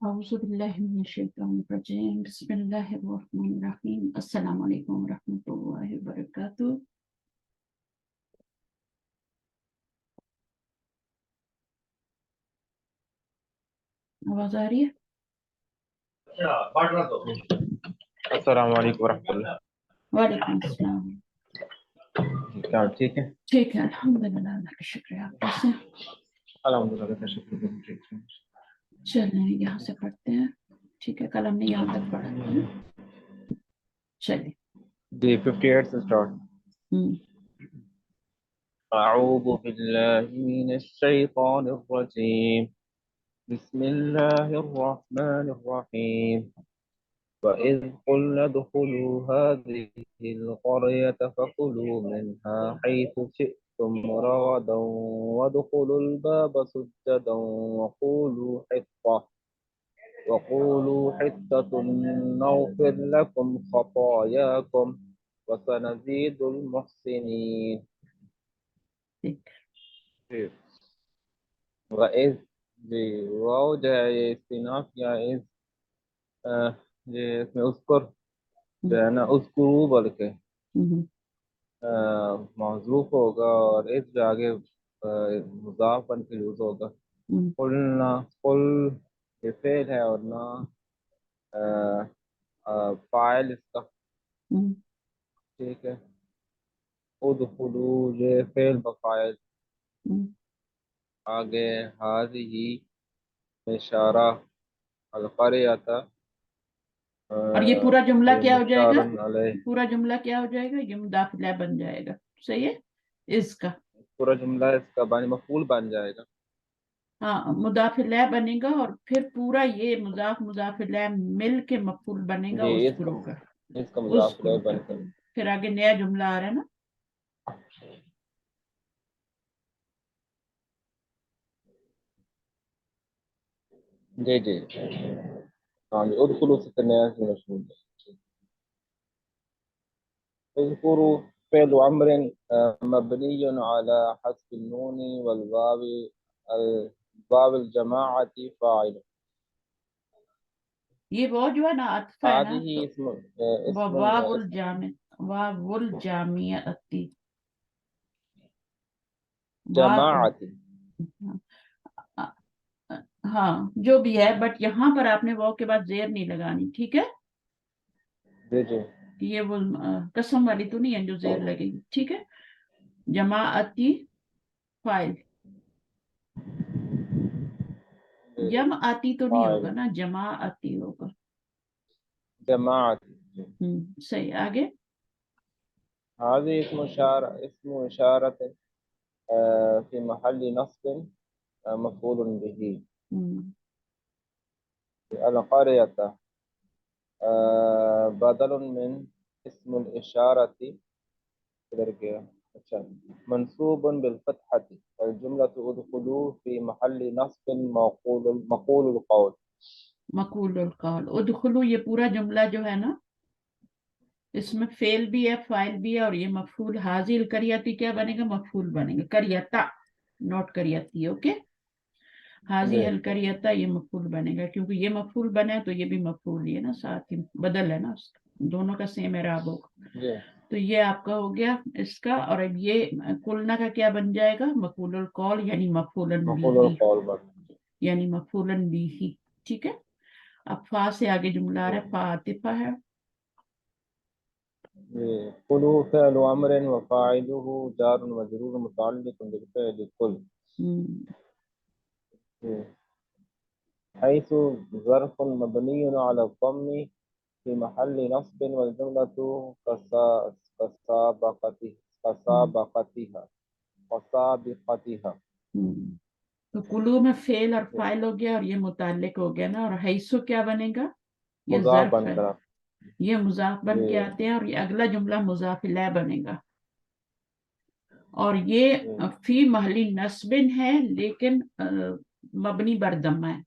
औज़ुबिल्लाहिमिनश्शैतानिर्रजीम बिस्मिल्लाहिर्रहमानिर्रहीम अस्सलामु अलैकुम वरहमतुल्लाहि वबरकातुहू। आवाज आ रही है? अस्सलाम वालेकुम वरहमतुल्लाह। वालेकुम अस्सलाम। क्या ठीक है? ठीक है अल्हम्दुलिल्लाह, अल्लाह का शुक्र है। आप कैसे हैं? अल्हम्दुलिल्लाह का शुक्र है, ठीक है। चलें यहाँ से पढ़ते हैं। ठीक है, कल हमने यहाँ तक पढ़ा था ना। चलिए जी 58 से स्टार्ट। अऊज़ु बिल्लाहि मिनश शैतानिर रजीम बिस्मिल्लाहिर रहमानिर रहीम वइज़ क़ुलना उदख़ुलू हाज़िहिल क़रयता फ़कुलू मिन्हा हैथु शिअ्तुम रग़दन वदख़ुलुल बाब सुज्जदन وقولوا حطة نغفر لكم خطاياكم وسنزيد المحسنين. وإذ واو جائے استناف یا إذ یہ اس میں اذکر جو ہے نا اذکرو بول کے محذوف ہوگا اور اس جو آگے مضاف بن کے یوز ہوگا. قلنا قل یہ فعل ہے اور نہ فاعل اس کا. ٹھیک ہے. ادخلو یہ فعل بفاعل. آگے ہی اشارہ القریۃ اور یہ پورا جملہ کیا ہو جائے گا؟ علیہ. پورا جملہ کیا ہو جائے گا؟ یہ مضاف الیہ بن جائے گا. صحیح ہے. اس کا پورا جملہ اس کا مفعول بن جائے گا. ہاں مضاف الیہ بنے گا اور پھر پورا یہ مضاف الیہ مل کے مفعول بنے گا جی اس گروپ کا. اس کا مضاف الیہ بن کر پھر آگے نیا جملہ آ رہا ہے نا. جی جی ہاں جی ادخلوا سے نیا مشہور ہے. اذكروا فعل امر مبني على حذف النون والواو الجماعة فاعل. یہ وہ جو ہے نا عطف ہے نا. هذه اسم واو الجامعتی جماعتی. ہاں جو بھی ہے، بٹ یہاں پر آپ نے واو کے بعد زیر نہیں لگانی. ٹھیک ہے. جی جی یہ وہ قسم والی تو نہیں ہے جو زیر لگے گی. ٹھیک ہے. جماعتی فائل. جمعاتی تو نہیں ہوگا نا، جماعتی ہوگا. جماعتی. صحیح. آگے هذه اسم إشارة في محل نصب مفعول به. القرية بدل من اسم الإشارة منصوب بالفتحة والجملة ادخلوا في محل نصب مقول القول. مقول القول. ادخلو یہ پورا جملہ جو ہے نا اس میں فعل بھی ہے فاعل بھی ہے اور یہ مفعول. حاضی القریتی کیا بنے گا؟ مفعول بنے گا. قریتا نوٹ قریتی. اوکے. حاضی القریتا یہ مفعول بنے گا کیونکہ یہ مفعول بنا ہے تو یہ بھی مفعول ہی ہے نا، ساتھ ہی بدل ہے نا اس کا، دونوں کا سیم اعراب ہوگا. تو یہ آپ کا ہو گیا اس کا. اور اب یہ قلنا کا کیا بن جائے گا؟ مفعول القول یعنی مفعولن بیہ، یعنی مفعولن بیہ. ٹھیک ہے. اب فا سے آگے جملہ آ رہا ہے. فا عاطفہ ہے. قلوا فعل امر وفاعله جار ومجرور متعلق بالفعل قل. حيث ظرف مبني على الضم في محل نصب والجملة كسابقتها. تو کلو میں فعل اور فاعل ہو گیا اور یہ متعلق ہو گیا نا. اور حیثو کیا بنے گا؟ یہ ظرف ہے. یہ مضاف بن کے آتے ہیں اور یہ اگلا جملہ مضاف الیہ بنے گا. اور یہ فی محلی نصب ہے لیکن مبنی بر ضمہ ہے.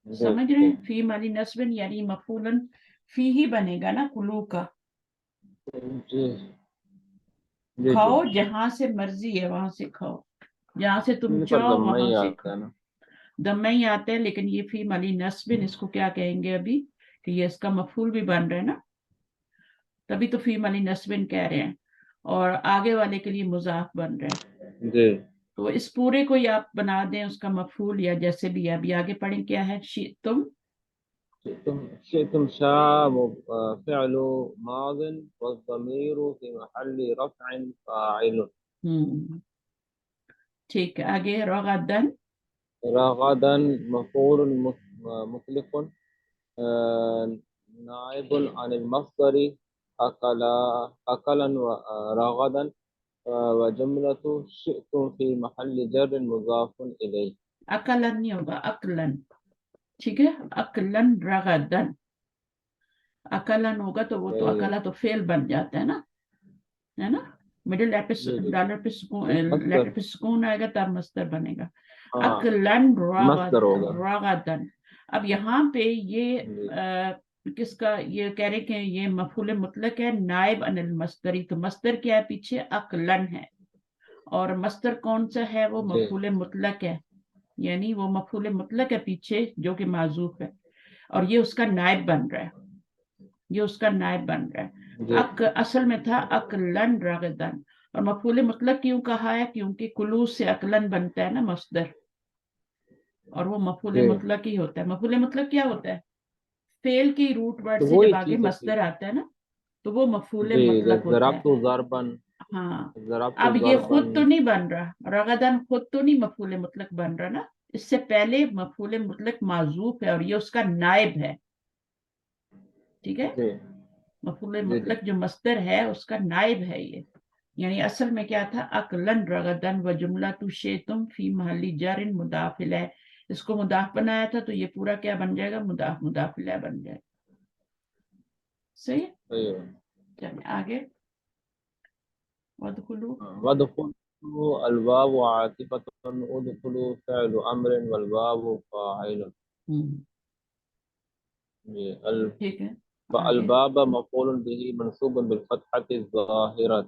سمجھ رہے ہیں؟ فی محلی نصب یعنی مفعولن فی ہی بنے گا نا کلو کا. کھاؤ جہاں سے مرضی ہے وہاں سے کھاؤ، جہاں سے تم چاہو وہاں سے کھاؤ. दम्मे ही आते हैं, लेकिन ये फी माली नस्बिन, इसको क्या कहेंगे अभी कि ये इसका मफूल भी बन रहा है ना, तभी तो फी माली नस्बिन कह रहे हैं, और आगे वाले के लिए मुजाफ बन रहे हैं। जी। तो इस पूरे को ही आप बना दें उसका मफूल, या जैसे भी है। अभी आगे पढ़ें क्या है। तुम شئتم شاء فعل ماض والضمير في محل رفع فاعل. ठीक है, आगे रगदन। رغدا مفعول مطلق نائب عن المصدر أكل أكلا رغدا وجملة شئتم في محل جر مضاف إليه. अकलन नहीं होगा, अकलन। ठीक है, अकलन रगदन। अकलन होगा तो वो तो अकला तो फेल बन जाता है ना। मिडिल डॉलर पे सुकून, लेटर مصدر. पे सुकून आएगा तब मस्तर बनेगा। हाँ अकलन مصدر होगा. रगदन। अब यहाँ पे ये जी. किसका, ये कह रहे कि ये मफूल मुतलक है, नाइब अनिल मस्दरी। तो मस्दर क्या है पीछे, अकलन है, और मस्दर कौन सा है, वो जी. मफूल मुतलक है, यानी वो मफूल मुतलक है पीछे जो कि माजूफ है, और ये उसका नायब बन रहा है, ये उसका नायब बन रहा है। जी. असल में था अकलन रगदन। और मफूल मुतलक क्यों कहा है, क्योंकि कुलू से अकलन बनता है ना मस्दर, और वो मफूल जी. मुतलक ही होता है। मफूल मुतलक क्या होता है, फेल की रूट वर्ड तो से वही जब आगे चीज होती मस्दर है. आता है ना, तो वो मफूल जी. मुतलक होता है। ज़रबतु ज़रबन. हाँ, ज़रबतु अब ये ज़रबन. खुद तो नहीं बन रहा, रगदन खुद तो नहीं मफूल मुतलक बन रहा ना, इससे पहले मफूल मुतलक माजूफ है और ये उसका नायब है। ठीक है, जी. मफूल जी. जी. मुतलक जो मस्दर है उसका नायब है ये। यानी असल में क्या था, अकलन रगदन व जुमला तु शेतुम फी महली जरिन मुदाफिल है। इसको मुदाफ बनाया था तो ये पूरा क्या बन जाएगा, मुदाफ मुदाफिल है बन जाएगा। सही है, सही है. चलिए आगे। वदखुलू। वदखुलु अलवाव आतिफतुन उदखुलु फ़िअलु अम्रिन वल्वाव फ़ाइल. हम्म, जी. ठीक है, आगे। الباب مفعول به منصوب بالفتحة الظاهرة.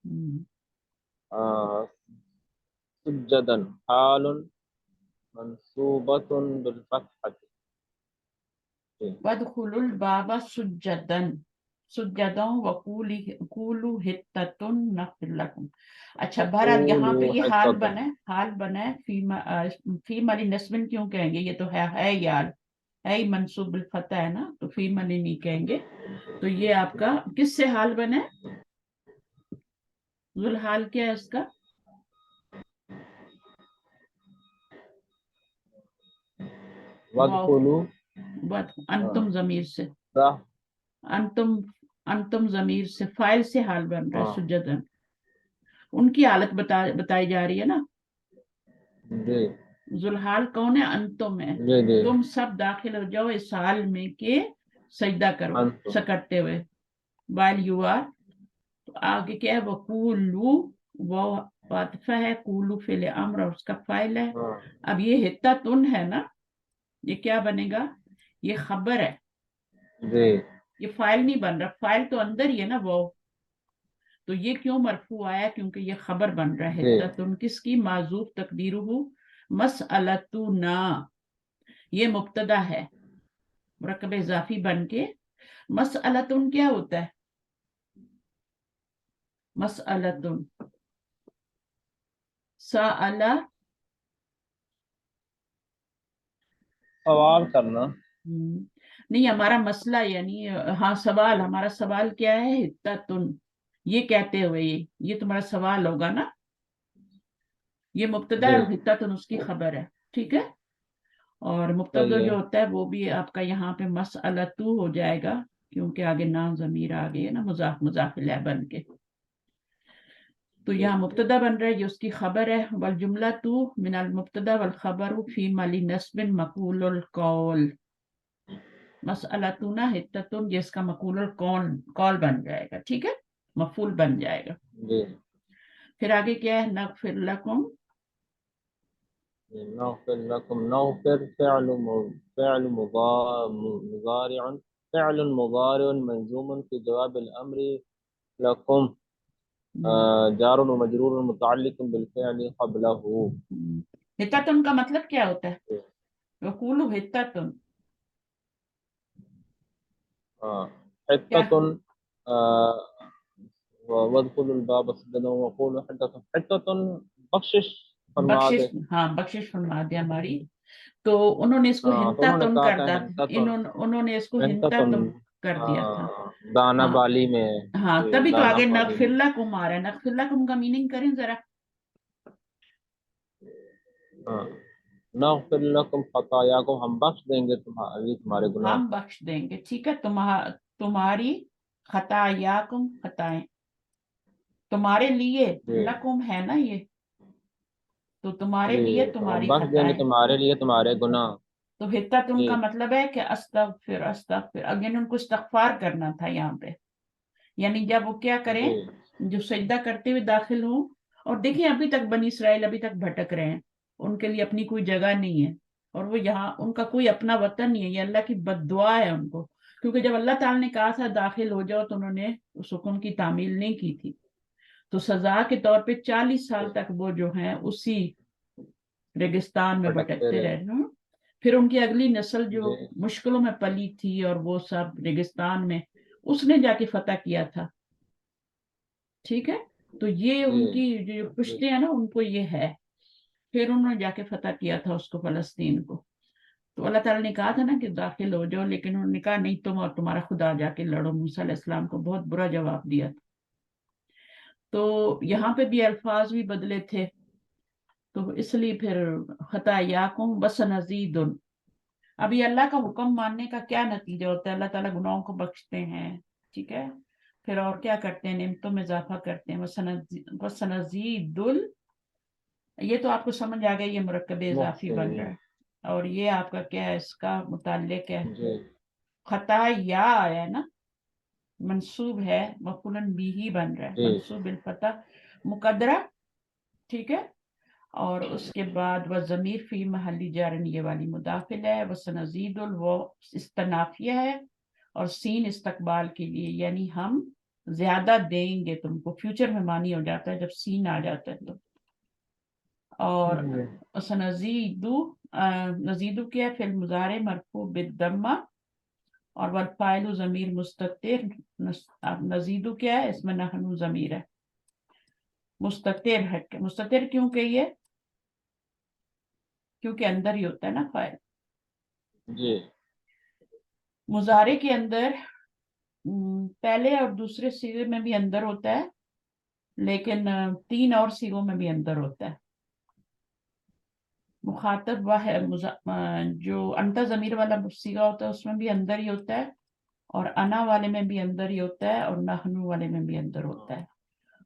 हम्म, آه، سجدا حال منصوبة بالفتحة. वदखुलुल बाबा सुज्जदन, सुज्जदों वकूली कूलू हित्ततुन नग़फिर लकुम। अच्छा, बहरहाल यहाँ पे وقولوا ये حطة. हाल बना है। फीम अली नस्बिन क्यों कहेंगे, ये तो है यार, है ही मंसूब बिल फतह है ना, तो फीम अली नहीं कहेंगे। तो ये आपका किससे हाल बना है, जुल हाल क्या है इसका, वाव, वदखुलु. अंतुम जमीर से, हाँ. अंतुम अंतुम जमीर से फाइल से हाल बन रहा है हाँ. सुजदन। उनकी हालत बताई जा रही है ना। जी. जुल्हाल कौन है, अंतुम है। जी. जी. तुम सब दाखिल हो जाओ इस हाल में के सजदा करो अंतुम. सकते हुए, वाइल यू आर। तो आगे क्या है, वकूलू, वो वातिफा है, कूलू फेल अम्र और उसका फाइल है। हाँ. अब ये हित्ता तुन है ना, ये क्या बनेगा, ये खबर है, जी. ये फाइल नहीं बन रहा, फाइल तो अंदर ही है ना वो। तो ये क्यों मरफू आया, क्योंकि ये खबर बन रहा है जी. हित्ततुन किसकी, माजूफ तकदीरुहु मसअलतुना, ये मुब्तदा है मुरक्कब इजाफी बन के। मसअलतुन क्या होता है, मसअलतुन सअला, सवाल करना. नहीं हमारा मसला, यानी हाँ सवाल, हमारा सवाल क्या है, हित्ततुन, ये कहते हुए ये तुम्हारा सवाल होगा ना। ये मुब्तदा जी. है और हित्ततुन उसकी खबर है। ठीक है, और मुब्तदा सही है. जो होता है वो भी आपका यहाँ पे मसअलतु हो जाएगा, क्योंकि आगे नाम जमीर आ गई है ना, मुजाफ मुजाफ इलैह बन के। तो जी. यहाँ मुब्तदा बन रहा है, ये उसकी खबर है। वल जुमला तू मिनल मुब्तदा वल खबर फी माली नस्बिन मकूलुल कौल, मसअलतुना हित्ततुन, ये इसका मकूलुल कौल कौल बन जाएगा। ठीक है, मफूल बन जाएगा। जी. फिर आगे क्या है, नगफिर लकुम। نغفر لكم. نغفر فعل مضارع. فعل مضارع منجوم في جواب الأمر لكم. جار ومجرور متعلق بالفعل قبله. हित्तातुन का मतलब क्या होता है? वकूलु हित्तातुन, हाँ, क्या? हित्ततुन वदखुलुल बाब सज्जदन वक़ूलु हित्ततुन, हित्ततुन बख्शिश फरमा बख्शिश, दे। हाँ बख्शिश फरमा दे हमारी। तो उन्होंने इसको हाँ, तो हिंता उन्होंने तुन कहा कर था दा, हिंततुन, उन्होंने इसको हिंता हिंततुन, तुन कर दिया था। हाँ, दाना हाँ बाली में, हाँ, जी, तभी तो दाना आगे बाली में। नगफिल्ला कुम आ रहा है। नगफिल्ला कुम का मीनिंग करें जरा। हाँ, नग़फिर लकुम खतायाकुम, हम बख्श देंगे तुम्हारे गुनाह। हम बख्श देंगे, ठीक है। तुम्हारी खतायाकुम, खताएं तुम्हारे लिए, जी, लकुम है ना ये, तो तुम्हारे जी, लिए तो हम तुम्हारी बख्श देंगे खताएं। तुम्हारे लिए तुम्हारे गुनाह। तो हित्तातुन जी, का मतलब है कि अस्तगफिर, अस्तगफिर, अगेन उनको इस्तगफार करना था यहाँ पे। यानी जब वो क्या जी, करें, जो सजदा करते हुए दाखिल हो। और देखिए अभी तक बनी इसराइल अभी तक भटक रहे हैं, उनके लिए अपनी कोई जगह नहीं है, और वो यहाँ उनका कोई अपना वतन नहीं है, ये अल्लाह की बद्दुआ है उनको। क्योंकि जब अल्लाह ताला ने कहा था दाखिल हो जाओ, तो उन्होंने उस हुक्म की तामील नहीं की थी। तो सजा के तौर पे 40 साल तक वो जो है उसी रेगिस्तान में भटकते भटकते रहे। रहे हैं। फिर उनकी अगली नस्ल जो जी, मुश्किलों में पली थी और वो सब रेगिस्तान में, उसने जाके फतह किया था, ठीक है। तो ये जी, उनकी जो जी, पुश्ते हैं ना, उनको ये है। फिर उन्होंने जाके फतह किया था उसको, फलस्तीन को। तो अल्लाह ताला ने कहा था ना कि दाखिल हो जाओ, लेकिन उन्होंने कहा नहीं, तुम और तुम्हारा खुदा जाके लड़ो। मूसा अलैहिस्सलाम को बहुत बुरा जवाब दिया था। तो यहाँ पे भी अल्फाज भी बदले थे, तो इसलिए फिर खतायाकुम वसनजीदुन। अभी अल्लाह का हुक्म मानने का क्या नतीजा होता है? अल्लाह ताला गुनाहों को बख्शते हैं, ठीक है। फिर और क्या करते हैं? नेमतों में इजाफा करते हैं। वसनजीदुल, ये तो आपको समझ आ गया, ये मुरक्कब इजाफी बन रहा मुहसिनीन। है। और ये आपका क्या है, इसका मुताल्लिक है, जी, खता या आया ना, मंसूब है, मफूलन बिही बन रहा है, जी, मंसूब बिल फता मुकद्दरा, ठीक है। और उसके बाद वह जमीर फी महली जारन, ये वाली मुदाफिल है। वह सनजीदुल, वो इस्तनाफिया है। और सीन इस्तकबाल के लिए, यानी हम ज्यादा देंगे तुमको, फ्यूचर में मानी हो जाता है जब सीन आ जाता है तो। और जी, सनजीदु, नजीदु क्या है? फिल मुजारे मरफू बिद्दम्मा, और वल फाइलु जमीर मुस्ततिर। नजीदु क्या है? इसमें नहनु जमीर है, मुस्ततिर है। मुस्ततिर क्यों कहिए? क्योंकि अंदर ही होता है ना फाइल। जी, मुजारे के अंदर पहले और दूसरे सिगे में भी अंदर होता है, लेकिन तीन और सिगों में भी अंदर होता है। मुखातब वह है, जो अंता जमीर वाला सिगा होता है उसमें भी अंदर ही होता है, और अना वाले में भी अंदर ही होता है, और नहनु वाले में भी अंदर होता है।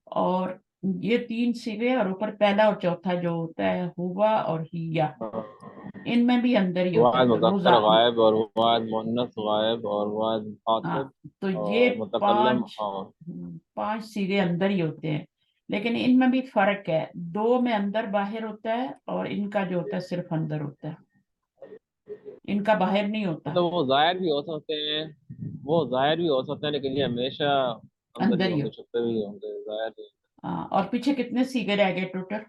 और ये तीन सिगे, और ऊपर पहला और चौथा जो होता है हुआ और हिया, हाँ। इनमें भी अंदर ही होता वाहिद है। मुज़क्कर गायब, और वाहिद मुअन्नस गायब, और वाहिद हाँ, मुखातिब, तो ये और मुतकल्लम, पांच और पांच सीधे अंदर ही होते हैं। लेकिन इनमें भी फर्क है, दो में अंदर बाहर होता है, और इनका जो होता है सिर्फ अंदर होता है, इनका बाहर नहीं होता, मतलब वो जाहिर भी हो सकते हैं, वो जाहिर भी हो सकते हैं, लेकिन ये हमेशा अंदर ही अंदर ही होंगे, हो। छुपे भी होंगे, जाहिर नहीं। हाँ, और पीछे कितने सीगे रह गए टोटल?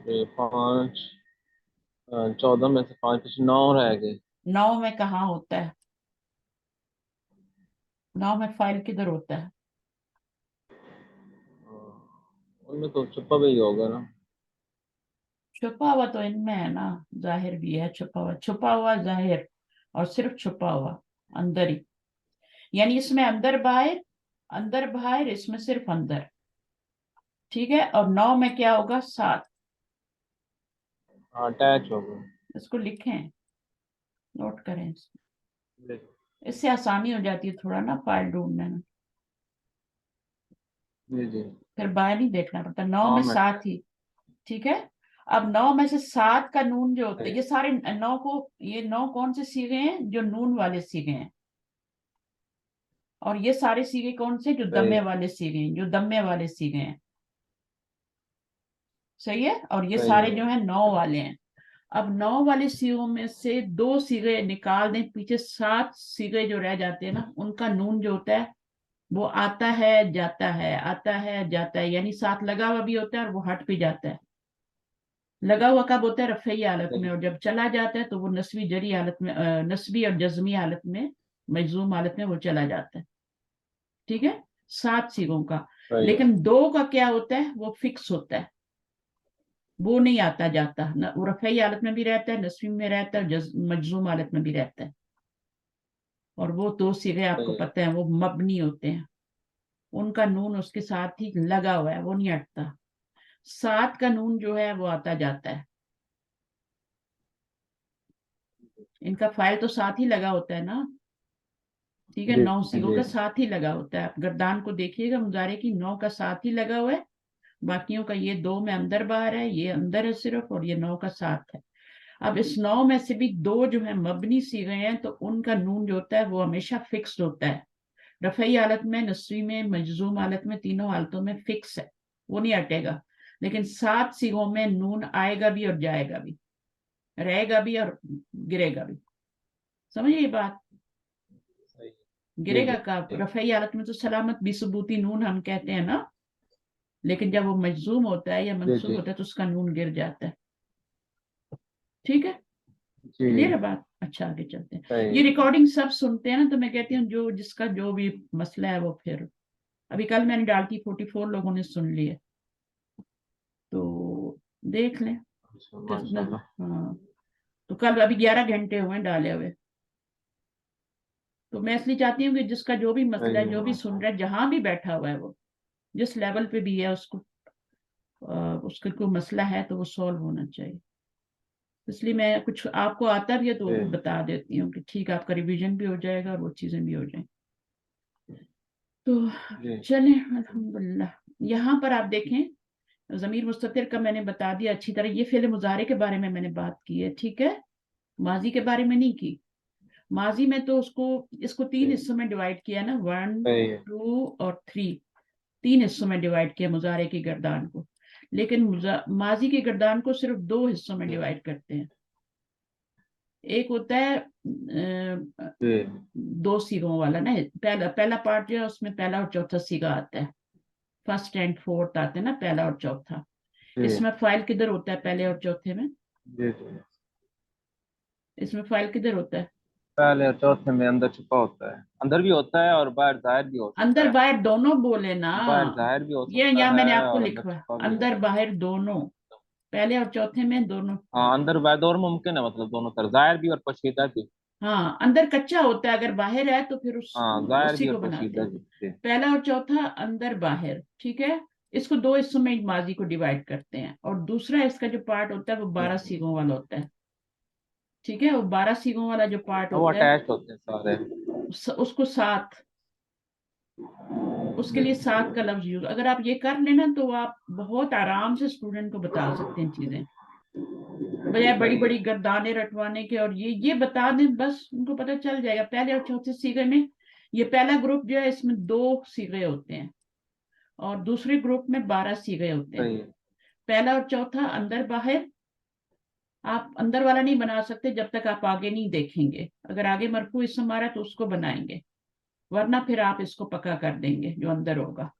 ये पाँच, 14 में से पाँच, कुछ 9 रह गए। नौ में कहाँ होता है? नौ में फाइल किधर होता है? उनमें तो छुपा भी होगा ना। छुपा हुआ तो इनमें है ना, जाहिर भी है, छुपा हुआ जाहिर, और सिर्फ छुपा हुआ अंदर ही। यानी इसमें अंदर बाहर, इसमें सिर्फ अंदर, ठीक है। और नौ में क्या होगा? सात। अटैच होगा। इसको लिखें, नोट करें इसको। जी, इससे आसानी हो जाती है थोड़ा ना फाइल ढूंढने में, जी, जी। फिर बाय नहीं देखना पड़ता। नौ हाँ, में मैं, सात ही, ठीक है। अब नौ में से सात का नून जो होता है, ये सारे नौ को, ये नौ कौन से सीगे हैं? जो नून वाले सीगे हैं। और ये सारे सीगे कौन से? जो सही, दम्मे वाले सीगे हैं, जो दम्मे वाले सीगे हैं, सही है। और ये सही सारे है। जो हैं नौ वाले हैं। अब नौ वाले सीगों में से दो सीगे निकाल दें, पीछे सात सीगे जो रह जाते हैं ना, उनका नून जो होता है वो आता है जाता है, आता है जाता है, यानी साथ लगा हुआ भी होता है और वो हट भी जाता है। लगा हुआ कब होता है? रफ़ई हालत में, सही। और जब चला जाता है तो वो नस्बी जरी हालत में, नस्बी और जज़मी हालत में, मजजूम हालत में वो चला जाता है। ठीक है, 7 सीगों का। सही है। लेकिन 2 का क्या होता है? वो फिक्स होता है, वो नहीं आता जाता न, वो रफ़ई हालत में भी रहता है, नस्बी में रहता है, मजजूम हालत में भी रहता है। और वो 2 सीगे आपको सही है। पता है वो मबनी होते हैं, उनका नून उसके साथ ही लगा हुआ है, वो नहीं हटता। 7 का नून जो है वो आता जाता है। इनका फाइल तो साथ ही लगा होता है ना। ठीक है, जी 9 सीगों जी। का साथ ही लगा होता है। आप गर्दान को देखिएगा, मुजारे की 9 का साथ ही लगा हुआ है। बाकियों का ये 2 में अंदर बाहर है, ये अंदर है सिर्फ, और ये 9 का साथ है। अब इस 9 में से भी 2 जो है मबनी सीगे हैं, तो उनका नून जो होता है वो हमेशा फिक्स्ड होता है। रफ़ई हालत में, नस्वी में, मजजूम हालत में, तीनों हालतों में फिक्स है, वो नहीं हटेगा। लेकिन 7 सीगों में नून आएगा भी और जाएगा भी, रहेगा भी और गिरेगा भी। समझिए ये बात? सही है। जी गिरेगा जी कब? जी रफ़ई हालत में तो सलामत बिसबूती नून हम कहते हैं ना, लेकिन जब वो मजजूम होता है या जी मंसूब जी होता है तो उसका नून गिर जाता है। ठीक है, क्लियर जी। है बात? अच्छा, आगे चलते हैं। सही ये है। रिकॉर्डिंग सब सुनते हैं ना, तो मैं कहती हूँ जो जिसका जो भी मसला है वो फिर, अभी कल मैंने डालती 44 लोगों ने सुन लिए, तो देख लें अच्छा, कितना। माशाल्लाह। हाँ, तो कल अभी 11 घंटे हुए डाले हुए। तो मैं इसलिए चाहती हूँ कि जिसका जो भी मसला सही है, है जो भी सुन माशाल्लाह। रहा है, जहां भी बैठा हुआ है, वो जिस लेवल पे भी है, उसको उसका कोई मसला है तो वो सॉल्व होना चाहिए। इसलिए मैं, कुछ आपको आता भी है तो वो भी जी बता देती हूँ कि ठीक है, आपका रिवीजन भी हो जाएगा और वो चीजें भी हो जाएंगी। तो जी चलें, अल्हम्दुलिल्लाह। यहाँ पर आप देखें, ज़मीर मुस्ततिर का मैंने बता दिया अच्छी तरह। ये फ़िल मुज़ारे के बारे में मैंने बात की है, ठीक है, माजी के बारे में नहीं की। माजी में तो उसको, इसको 3 जी। हिस्सों में डिवाइड किया ना, 1, सही है। 2 और 3। 3 हिस्सों में डिवाइड किया मुज़ारे की गर्दान को। लेकिन माजी की गर्दान को सिर्फ 2 हिस्सों में जी डिवाइड करते हैं। एक होता है जी 2 सीगों वाला ना, पहला पहला पार्ट जो है उसमें पहला और चौथा सीगा आता है। फर्स्ट एंड फोर्थ आते हैं ना, पहला और चौथा। जी इसमें फाइल किधर होता है पहले और चौथे में? जी जी। इसमें फाइल किधर होता है? पहले और चौथे में अंदर छुपा होता है, अंदर भी होता है और बाहर जाहिर भी हो सकता अंदर है। बाहर दोनों बोले ना। बाहर जाहिर भी हो ये सकता यहाँ है मैंने आपको और अंदर लिखवा, छुपा भी अंदर है। बाहर दोनों, पहले और चौथे में दोनों। हाँ, अंदर बाहर और मुमकिन है, मतलब दोनों तरफ जाहिर भी और पोशीदा भी। हाँ, अंदर कच्चा होता है, अगर बाहर है तो फिर हाँ, जाहिर उसी भी और को बनाते पोशीदा हैं। भी जी। पहला और चौथा, अंदर बाहर, ठीक है। इसको 2 हिस्सों में माजी को डिवाइड करते हैं, और दूसरा इसका जो पार्ट होता है वो 12 जी। सीगों वाला होता है। ठीक है, वो 12 सीगों वाला जो पार्ट वो होता है, अटैच होते हैं सारे। उसको 7, उसके लिए 7 का लफ्ज यूज, अगर आप ये कर लेना तो आप बहुत आराम से स्टूडेंट को बता सकते हैं चीजें, बजाय बड़ी सही है। बड़ी गर्दाने रटवाने के। और ये बता दें बस, उनको पता चल जाएगा। पहले और चौथे सीगे में, ये पहला ग्रुप जो है इसमें 2 सीगे होते हैं, और दूसरे ग्रुप में 12 सीगे होते हैं। सही है। पहला और चौथा अंदर बाहर, आप अंदर वाला नहीं बना सकते जब तक आप आगे नहीं देखेंगे। अगर आगे मरफू इसम आ रहा है तो उसको बनाएंगे, वरना फिर आप इसको पक्का कर देंगे जो अंदर होगा।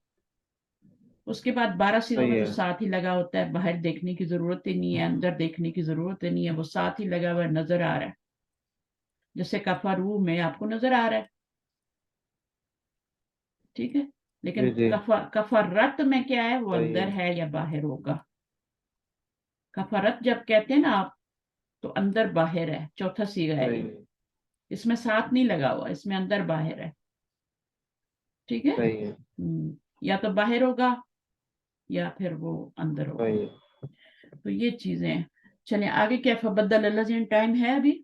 उसके बाद 12 सीधों सही में तो है। साथ ही लगा होता है, बाहर देखने की जरूरत ही नहीं है, अंदर देखने की जरूरत ही नहीं है, वो साथ ही लगा हुआ नजर आ रहा है, जैसे कफारू में आपको नजर आ रहा है। ठीक है, लेकिन जी जी। कफरत में क्या है, वो सही अंदर है। है या बाहर होगा। कफरत जब कहते हैं ना आप, तो अंदर बाहर है, चौथा सीगा है सही ये। है। इसमें साथ नहीं लगा हुआ, इसमें अंदर बाहर है। ठीक है। सही है। या तो बाहर होगा या फिर वो अंदर होगा। सही है। तो ये चीजें हैं। चलिए आगे, क्या फबद्दल अल्लाज़ीन, टाइम है अभी,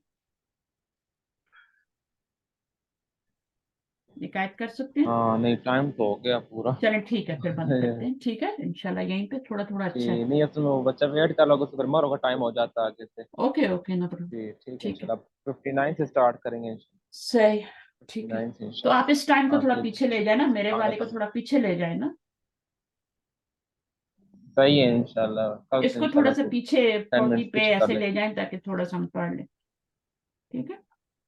शिकायत कर सकते हैं? हाँ, नहीं टाइम तो हो गया पूरा। चलें ठीक है, फिर बंद करते हैं। ठीक है, इंशाल्लाह यहीं पे थोड़ा थोड़ा अच्छा है। जी नहीं, असल में वो बच्चा वेट कर लोगे तो फिर मरोगा, टाइम हो जाता है आगे से। ओके ओके, ना प्रॉब्लम। जी ठीक है, ठीक है, इंशाल्लाह 59 से स्टार्ट करेंगे। सही, ठीक है। 59 से तो आप इंशाल्लाह। इस टाइम को हाँ थोड़ा ठीक पीछे ले जाए ना, मेरे है। वाले को थोड़ा पीछे ले जाए ना। सही है इंशाल्लाह, कल से इसको थोड़ा इंशाल्लाह सा तो पीछे 10 40 मिनट्स पे पीछे कर ऐसे ले लेंगे। जाएं, ताकि थोड़ा सा हम पढ़ लें। ठीक है,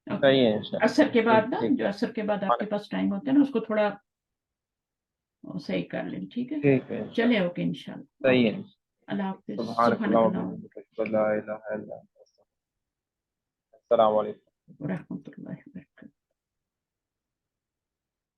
ओके। सही है इंशाल्लाह, असर के ठीक बाद ना, ठीक। जो असर के बाद आपके पास टाइम होता है ना, उसको थोड़ा सही कर लें। ठीक है, ठीक है चले, इंशाल्लाह। ओके, इंशाल्लाह, सही ओके। है। अल्लाह हाफिज, सुभान सुभानक अल्लाह। अल्लाह। لا الہ الا انت، السلام علیکم۔ ورحمۃ اللہ